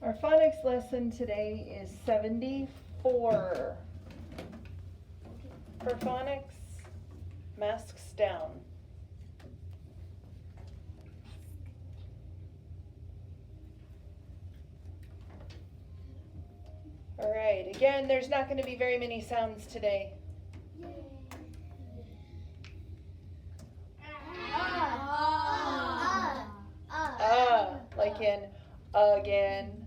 Our phonics lesson today is 74. For phonics, masks down. All right, again, there's not going to be very many sounds today. Like in again,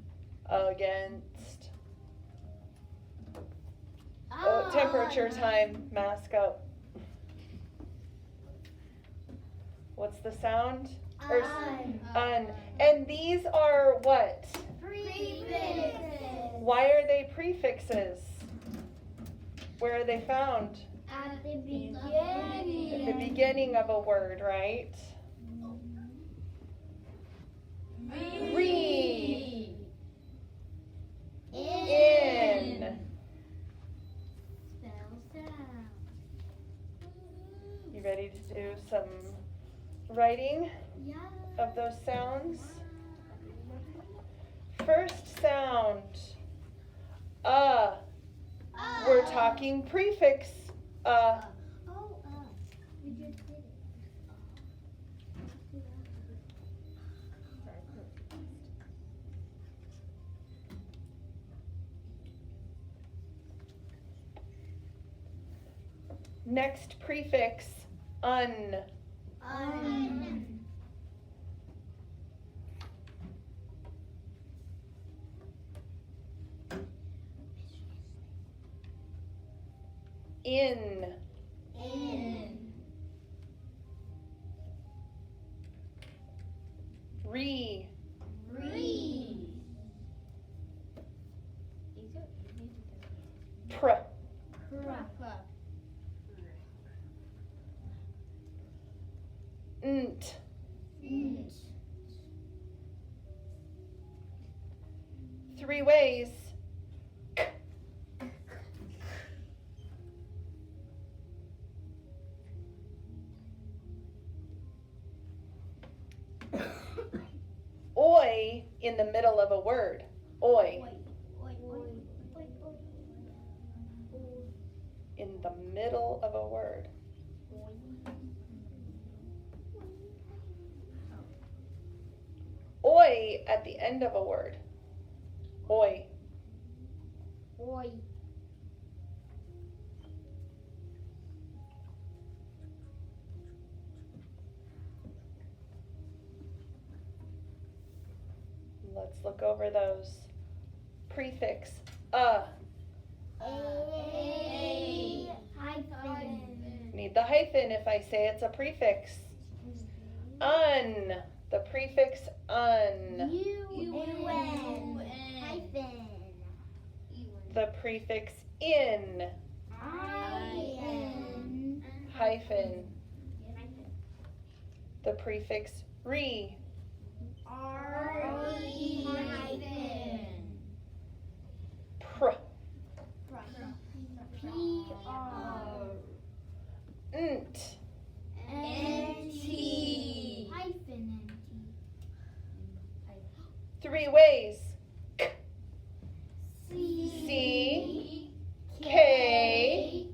against. Oh, temperature time, mask up. What's the sound? Un. And these are what? Prefixes. Why are they prefixes? Where are they found? At the beginning. At the beginning of a word, right? Re. In. Spells out. You ready to do some writing Yeah. of those sounds? First sound. We're talking prefix. We just did it. Next prefix, un. In. Re. Pr. Nt. Three ways. K. Oi in the middle of a word. Oi. In the middle of a word. Oi at the end of a word. Oi. Let's look over those. Prefix. Need the hyphen if I say it's a prefix. Un. The prefix un. Hyphen. The prefix in. Hyphen. The prefix re. Pr. Nt. Three ways. K. C. K.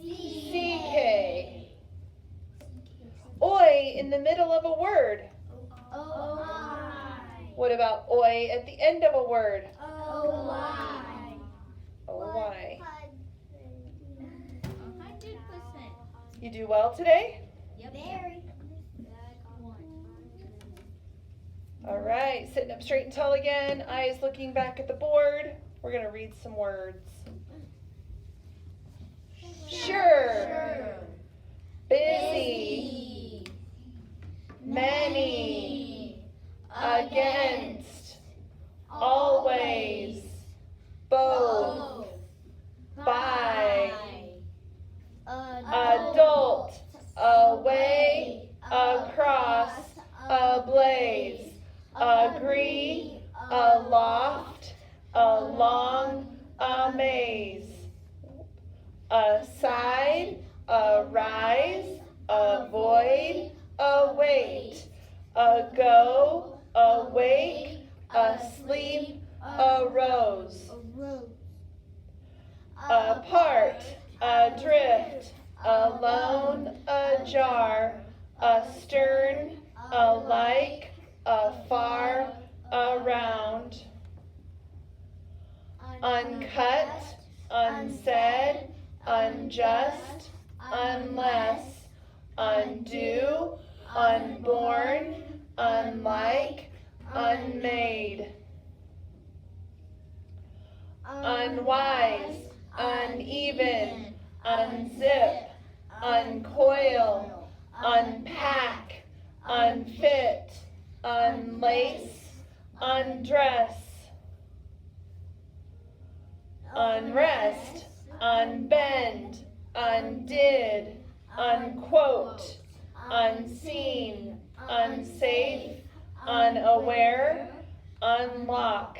CK. Oi in the middle of a word. What about oi at the end of a word? OY. 100%. You do well today? Very. All right, sitting up straight and tall again, eyes looking back at the board. We're going to read some words. Sure. Busy. Many. Against. Always. Both. By. Adult. Away. Across. Ablaze. Agree. Aloft. Along. Amaze. Aside. Arise. Avoid. Await. Ago. Awake. Asleep. a rose. A rose. Apart, adrift, alone, ajar, astern, alike, afar, around. Uncut, unsaid, unjust, unless, undo, unborn, unlike, unmade. Unwise, uneven, unzip, uncoil, unpack, unfit, unlace, undress. Unrest, unbend, undid, unquote, unseen, unsafe, unaware, unlock.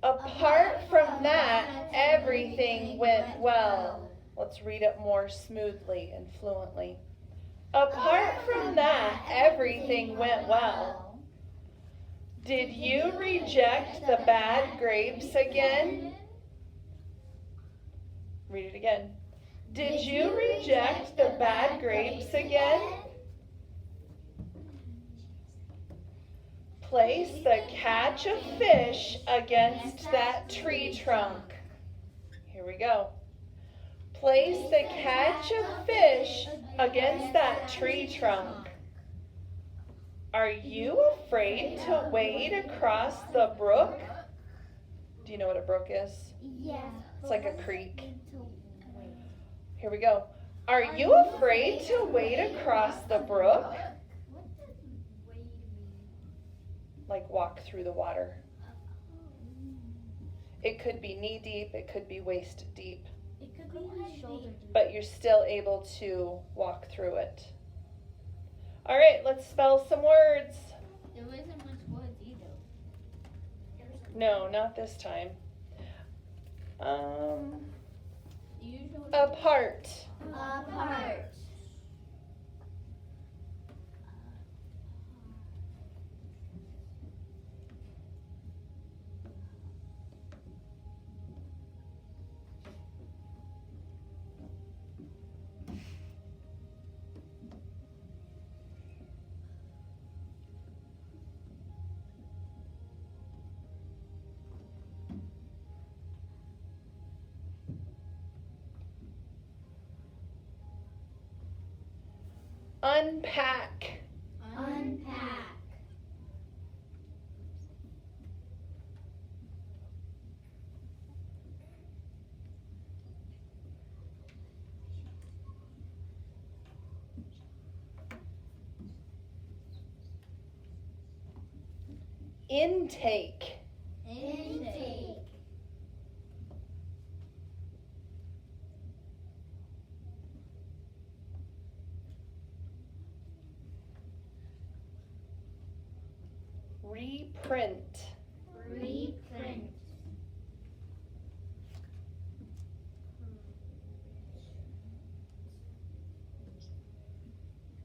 Apart from that, everything went well. Let's read it more smoothly and fluently. Apart from that, everything went well. Did you reject the bad grapes again? Read it again. Did you reject the bad grapes again? Place the catch of fish against that tree trunk. Here we go. Place the catch of fish against that tree trunk. Are you afraid to wade across the brook? Do you know what a brook is? Yes. It's like a creek. Here we go. Are you afraid to wade across the brook? What does wade mean? Like walk through the water. It could be knee deep, it could be waist deep, It could be shoulder deep. but you're still able to walk through it. All right, let's spell some words. There wasn't much words either. No, not this time. Usually. Apart. Apart. Unpack. Unpack. Intake. Intake. Reprint. Reprint.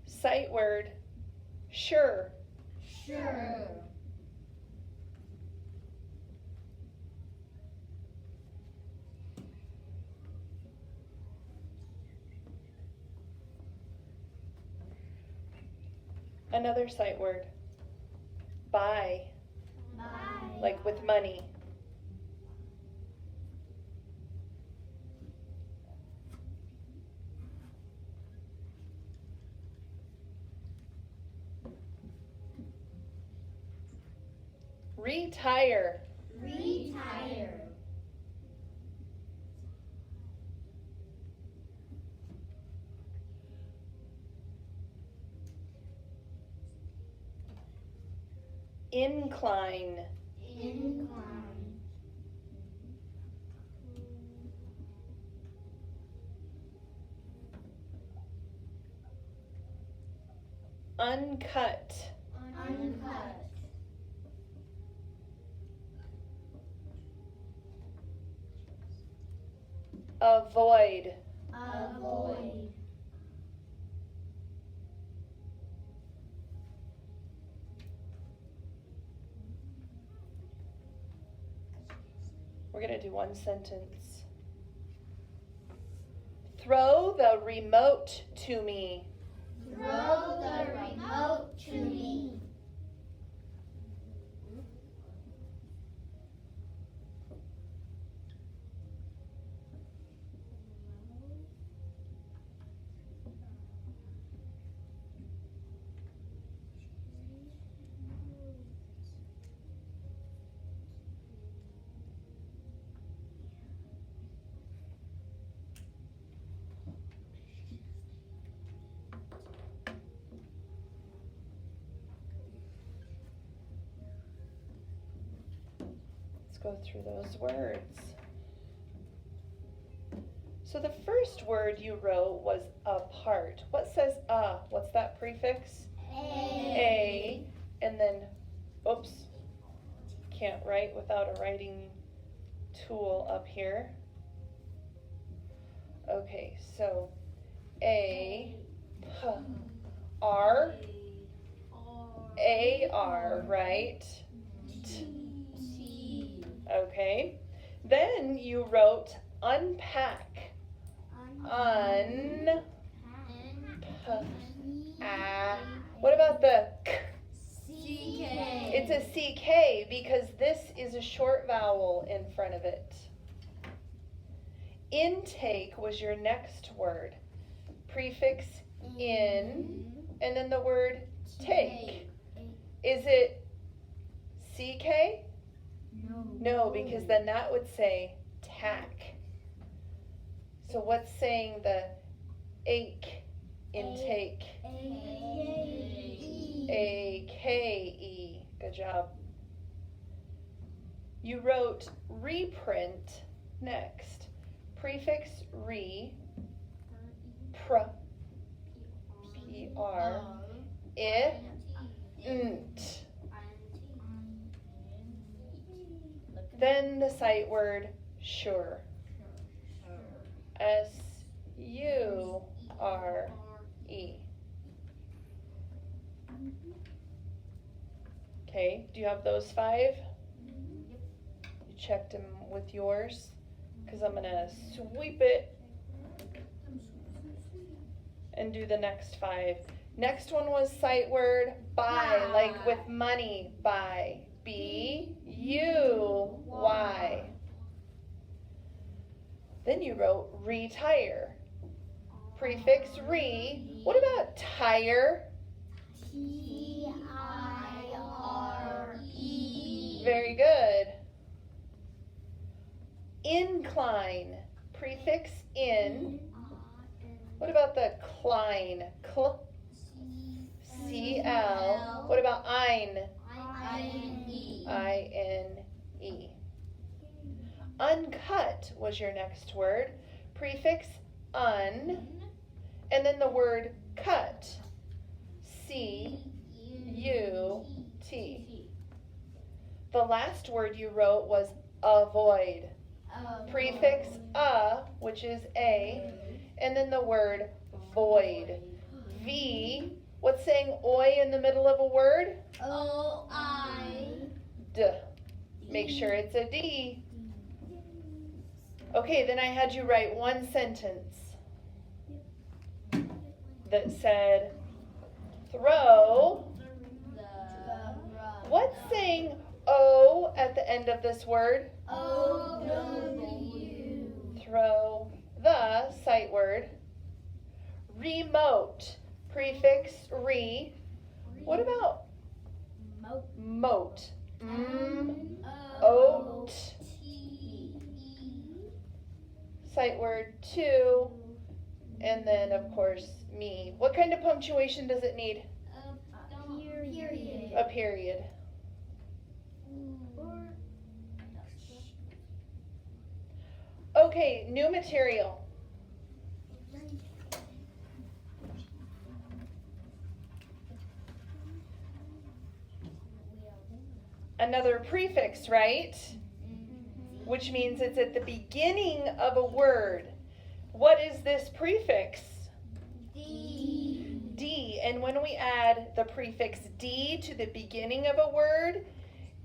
Sight word. Sure. Sure. Another sight word. Buy. Bye. Like with money. Retire. Retire. Incline. Incline. Uncut. Uncut. Avoid. Avoid. We're going to do one sentence. Throw the remote to me. Throw the remote to me. Go through those words. So the first word you wrote was apart. What says What's that prefix? A. And then, oops, can't write without a writing tool up here. Okay, so A, P, R, A, R, right? T. Okay, then you wrote unpack. What about the K? CK. It's a CK because this is a short vowel in front of it. Intake was your next word. Prefix in, and then the word take. Is it CK? No, because then that would say tack. So what's saying the ache, intake? A-K-E. Good job. You wrote reprint next. Prefix re, pr, P-R, int. Then the sight word sure. S-U-R-E. Okay, do you have those 5? You checked them with yours? Because I'm going to sweep it and do the next 5. Next one was sight word buy, like with money, buy. B-U-Y. Then you wrote retire. Prefix re. What about tire? T-I-R-E. Very good. Incline. Prefix in. What about the cline? C-L. What about ein? I-N-E. I-N-E. Uncut was your next word. Prefix un, and then the word cut. C-U-T. The last word you wrote was avoid. Prefix which is a, and then the word void. V, what's saying oi in the middle of a word? O-I. D. Make sure it's a D. Okay, then I had you write one sentence that said, throw. What's saying O at the end of this word? O-W. Throw the sight word. Remote. Prefix re. What about moat? Oat. Sight word to, and then of course me. What kind of punctuation does it need? Period. A period. Okay, new material. Another prefix, right? Which means it's at the beginning of a word. What is this prefix? D. D. And when we add the prefix D to the beginning of a word,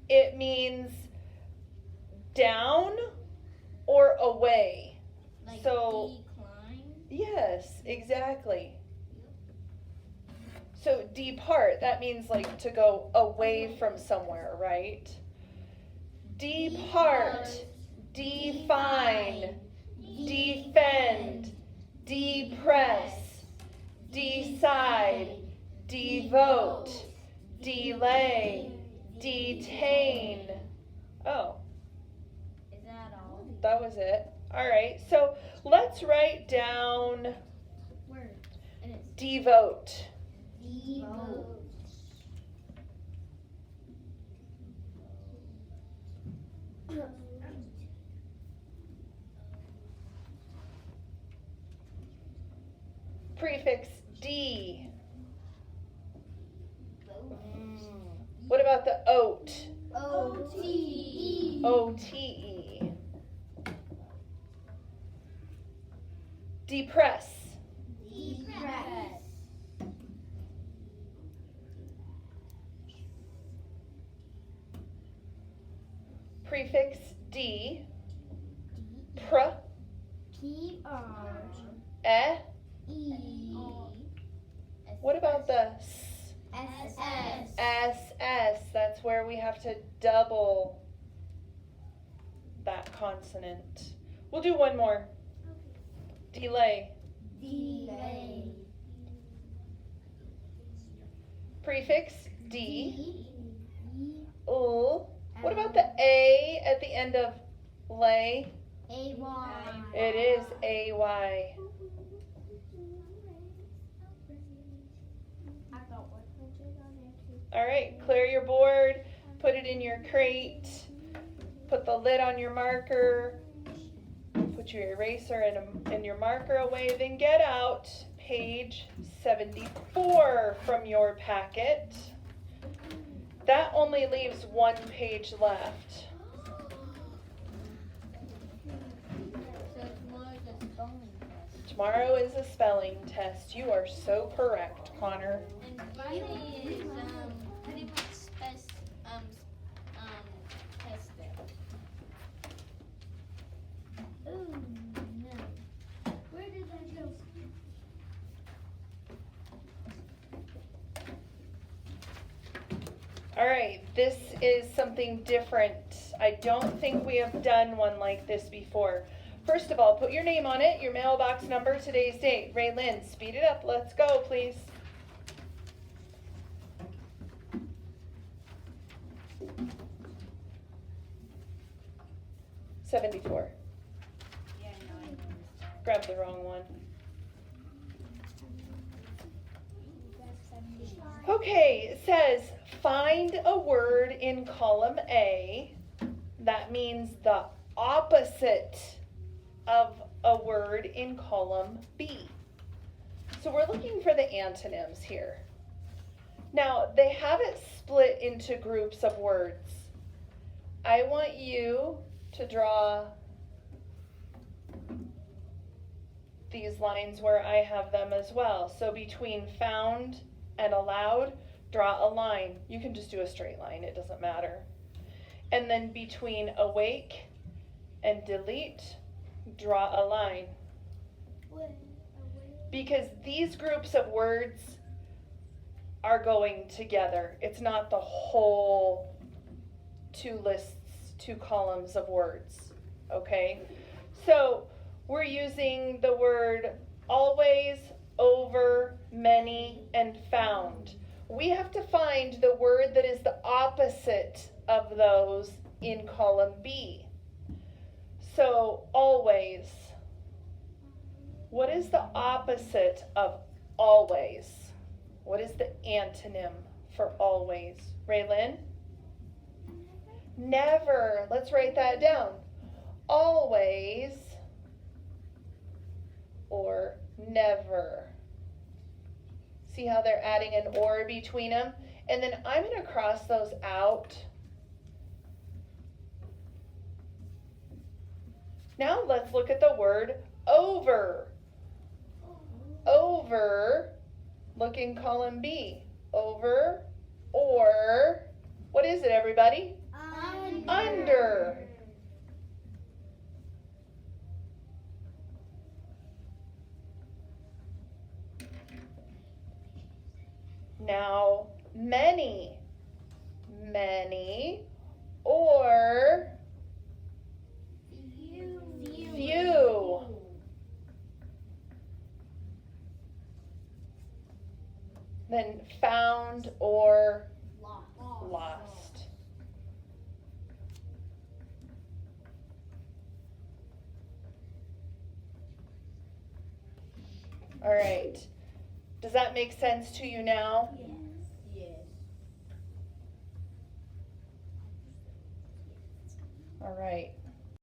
it means down or away. Like So, decline? yes, exactly. So depart, that means like to go away from somewhere, right? Depart, define, defend, depress, decide, devote, delay, detain. Oh, Is that all? that was it. All right, so let's write down Word. And it's devote. devote. Prefix D. What about the oat? O-T-E. O-T-E. Depress. Depress. Prefix D. Pr. P-R-E. E. What about the S? S-S. S-S. That's where we have to double that consonant. We'll do one more. Delay. Delay. Prefix D. L. What about the A at the end of lay? A-Y. It is A-Y. All right, clear your board, put it in your crate, put the lid on your marker, put your eraser and your marker away, then get out page 74 from your packet. That only leaves one page left. So tomorrow's a spelling test. Tomorrow is a spelling test. You are so correct, Connor. And Friday is pretty much test day. Ooh, no. Where did that go? All right, this is something different. I don't think we have done one like this before. First of all, put your name on it, your mailbox number, today's date. Raylyn, speed it up. Let's go, please. $74. Yeah, no, Grab the wrong one. Okay, it says find a word in column A that means the opposite of a word in column B. So we're looking for the antonyms here. Now, they have it split into groups of words. I want you to draw these lines where I have them as well. So between found and allowed, draw a line. You can just do a straight line, it doesn't matter. And then between awake and delete, draw a line. Because these groups of words are going together. It's not the whole two lists, two columns of words, okay? So we're using the word always, over, many, and found. We have to find the word that is the opposite of those in column B. So always. What is the opposite of always? What is the antonym for always? Raylyn? Never. Let's write that down. Always or never. See how they're adding an or between them? And then I'm going to cross those out. Now let's look at the word over. Over, look in column B. Over, or, what is it, everybody? Under. Now, many. Many or few. Then found or lost. All right. Does that make sense to you now? Yes. All right.